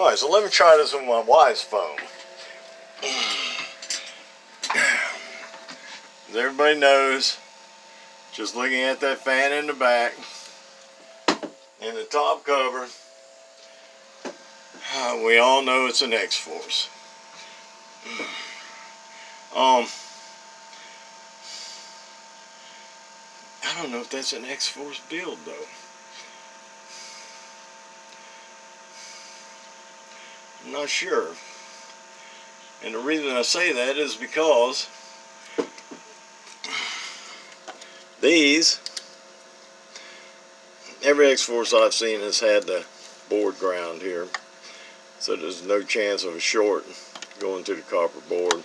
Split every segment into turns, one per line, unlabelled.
Alright, so let me try this with my wife's phone. As everybody knows, just looking at that fan in the back and the top cover, we all know it's an X-Force. I don't know if that's an X-Force build though. I'm not sure. And the reason I say that is because every X-Force I've seen has had the board ground here. So there's no chance of a short going to the copper board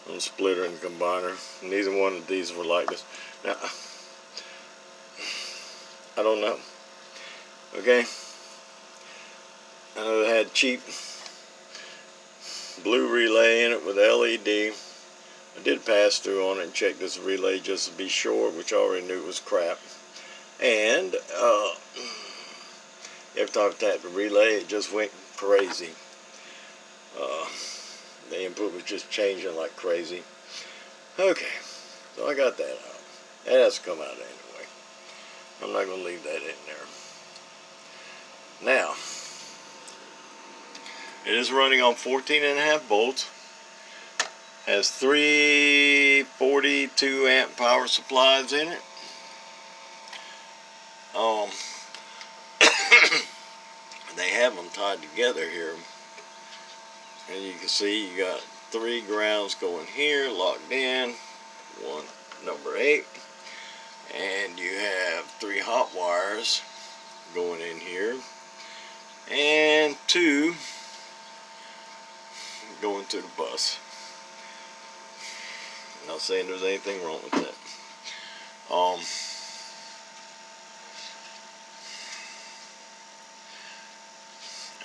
on the splitter and the combiner. Neither one of these were like this. Now, I don't know. Okay? I know they had cheap blue relay in it with LED. I did pass through on it and check this relay just to be sure, which I already knew was crap. And every time I tapped the relay, it just went crazy. The input was just changing like crazy. Okay, so I got that out. That has to come out anyway. I'm not going to leave that in there. Now, it is running on 14.5 volts. Has 3 42 amp power supplies in it. They have them tied together here. And you can see you got 3 grounds going here, locked in, one number 8. And you have 3 hot wires going in here. And 2 going to the bus. Not saying there's anything wrong with that.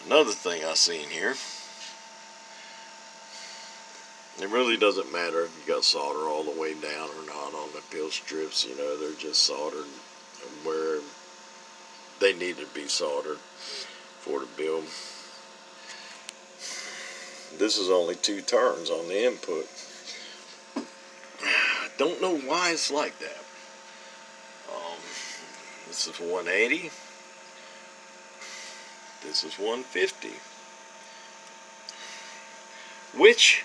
Another thing I seen here, it really doesn't matter if you got solder all the way down or not on the peel strips. You know, they're just soldered where they need to be soldered for the build. This is only 2 turns on the input. I don't know why it's like that. This is 180. This is 150. Which,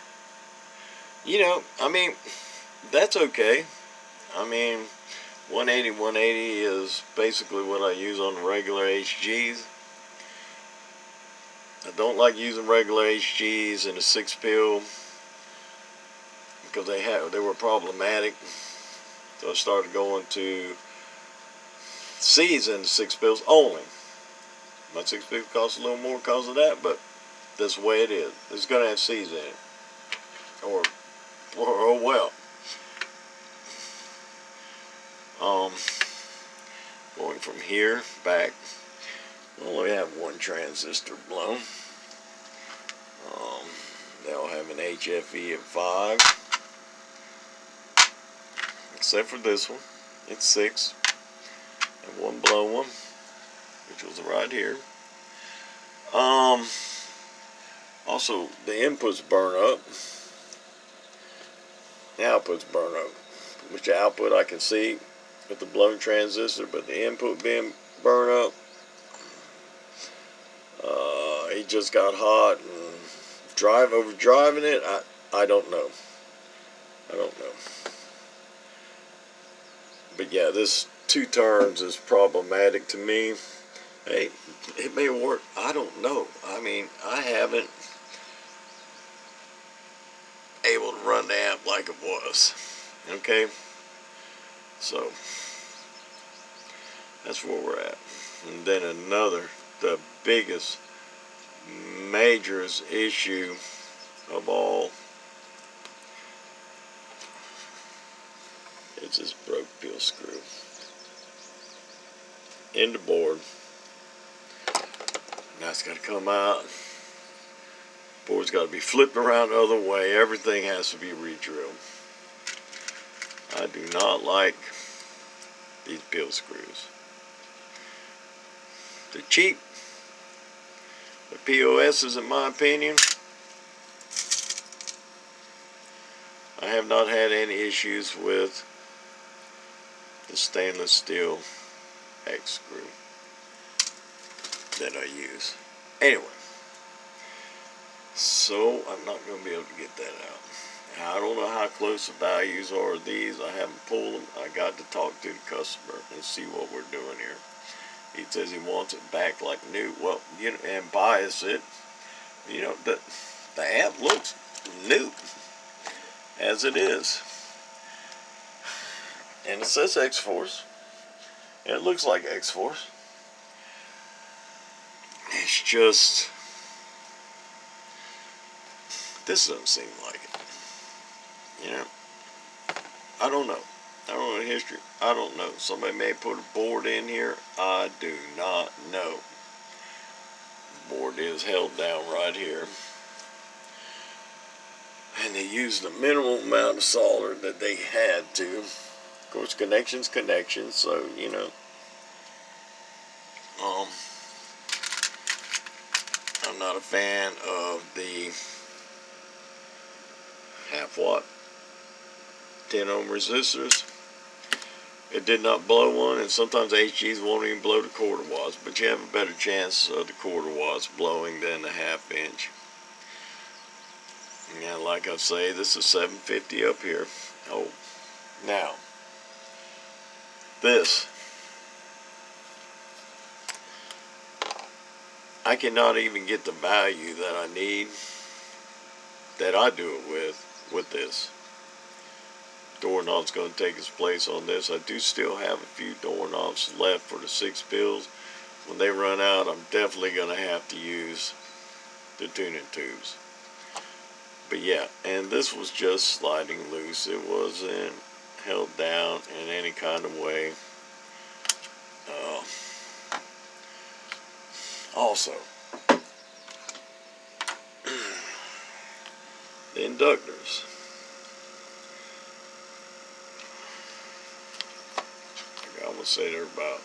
you know, I mean, that's okay. I mean, 180 is basically what I use on the regular HGs. I don't like using regular HGs in a 6-peel because they were problematic. So I started going to C's in the 6-peels only. My 6-peel costs a little more because of that, but that's the way it is. It's going to have C's in it. Or well. Going from here back, I only have 1 transistor blown. They all have an HFE of 5. Except for this one. It's 6. And 1 blown one, which was right here. Also, the inputs burn up. The outputs burn up. Which output I can see with the blown transistor, but the input being burned up, it just got hot and overdriving it. I don't know. I don't know. But yeah, this 2 turns is problematic to me. Hey, it may work. I don't know. I mean, I haven't able to run the amp like it was. Okay? So, that's where we're at. And then the biggest, majorest issue of all is this broke peel screw in the board. Now it's got to come out. Board's got to be flipped around the other way. Everything has to be re-drilled. I do not like these peel screws. They're cheap. The POSs, in my opinion, I have not had any issues with the stainless steel hex screw that I use. Anyway, so I'm not going to be able to get that out. Now, I don't know how close the values are of these. I haven't pulled them. I got to talk to the customer and see what we're doing here. He says he wants it back like new. Well, you know, and bias it. You know, the amp looks new as it is. And it says X-Force. And it looks like X-Force. It's just, this doesn't seem like it. You know, I don't know. I don't know the history. I don't know. Somebody may put a board in here. I do not know. The board is held down right here. And they used the minimum amount of solder that they had to. Of course, connection's connection, so, you know. I'm not a fan of the half watt 10 ohm resistors. It did not blow one, and sometimes HGs won't even blow the quarter watts, but you have a better chance of the quarter watts blowing than the half inch. And like I say, this is 750 up here. Oh, now this, I cannot even get the value that I need, that I do it with this. Doorknob's going to take its place on this. I do still have a few doorknobs left for the 6 pills. When they run out, I'm definitely going to have to use the tuning tubes. But yeah, and this was just sliding loose. It wasn't held down in any kind of way. Also, the inductors. I'm going to say they're about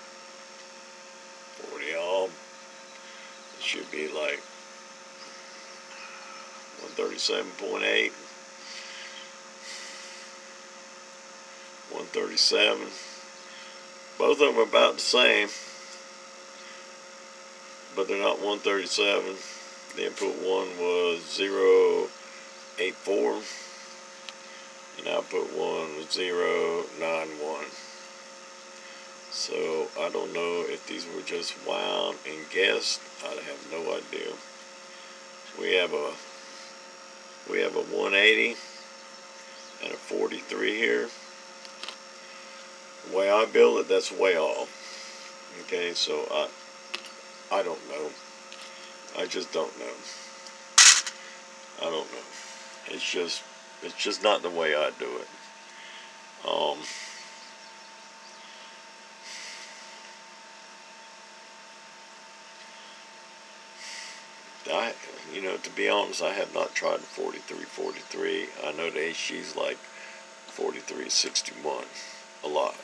40 ohm. It should be like 137.8, 137. Both of them are about the same, but they're not 137. The input one was 0.84, and output one was 0.91. So I don't know if these were just wound and guessed. I have no idea. We have a 180 and a 43 here. The way I build it, that's way off. Okay, so I don't know. I just don't know. I don't know. It's just not the way I do it. You know, to be honest, I have not tried the 43. I know the HG's like 4361 a lot.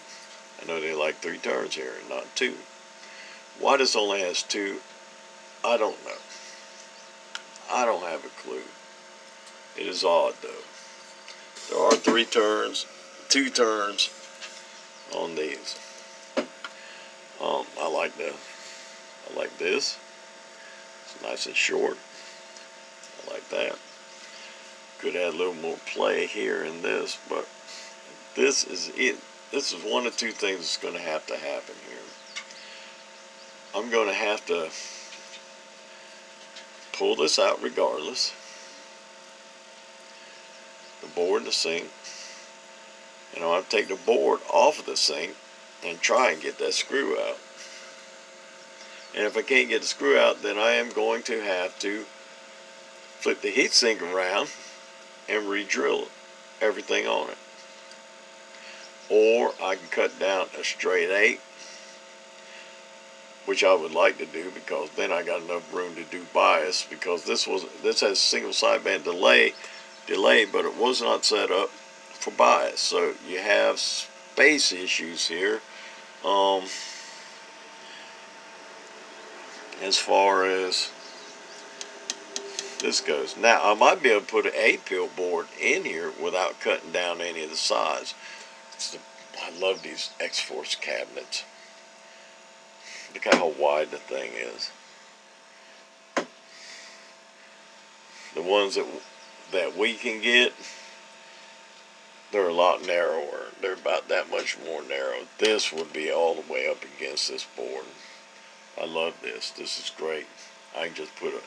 I know they like 3 turns here and not 2. Why this only has 2, I don't know. I don't have a clue. It is odd though. There are 3 turns, 2 turns on these. I like this. It's nice and short. I like that. Could add a little more play here in this, but this is it. This is one of 2 things that's going to happen here. I'm going to have to pull this out regardless. The board and the sink. And I'm going to take the board off of the sink and try and get that screw out. And if I can't get the screw out, then I am going to have to flip the heatsink around and re-drill everything on it. Or I can cut down a straight 8, which I would like to do, because then I got enough room to do bias, because this has single sideband delay, but it was not set up for bias. So you have space issues here. As far as this goes. Now, I might be able to put an 8-pil board in here without cutting down any of the sides. I love these X-Force cabinets. Look at how wide the thing is. The ones that we can get, they're a lot narrower. They're about that much more narrow. This would be all the way up against this board. I love this. This is great. I can just put an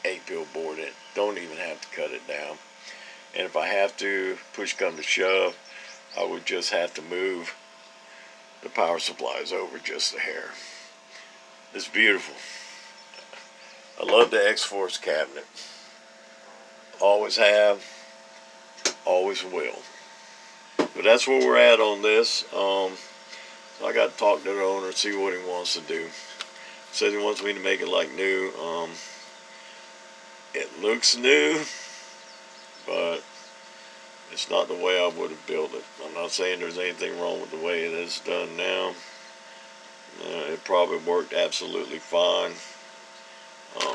8-pil board in. Don't even have to cut it down. And if I have to, push come to shove, I would just have to move the power supplies over just a hair. It's beautiful. I love the X-Force cabinet. Always have, always will. But that's where we're at on this. So I got to talk to the owner, see what he wants to do. Says he wants me to make it like new. It looks new, but it's not the way I would have built it. I'm not saying there's anything wrong with the way it is done now. It probably worked absolutely fine.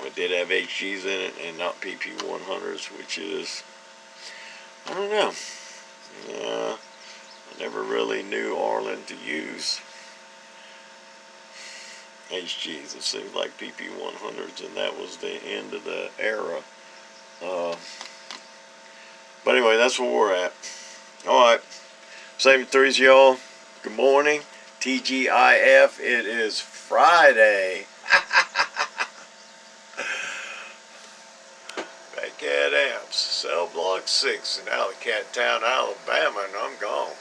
It did have HGs in it and not PP100s, which is, I don't know. I never really knew Arlen to use HGs. It seemed like PP100s, and that was the end of the era. But anyway, that's where we're at. Alright, same threes, y'all. Good morning. TGIF, it is Friday. Back at Amps, cell block 6 in Alley Cat Town, Alabama, and I'm gone.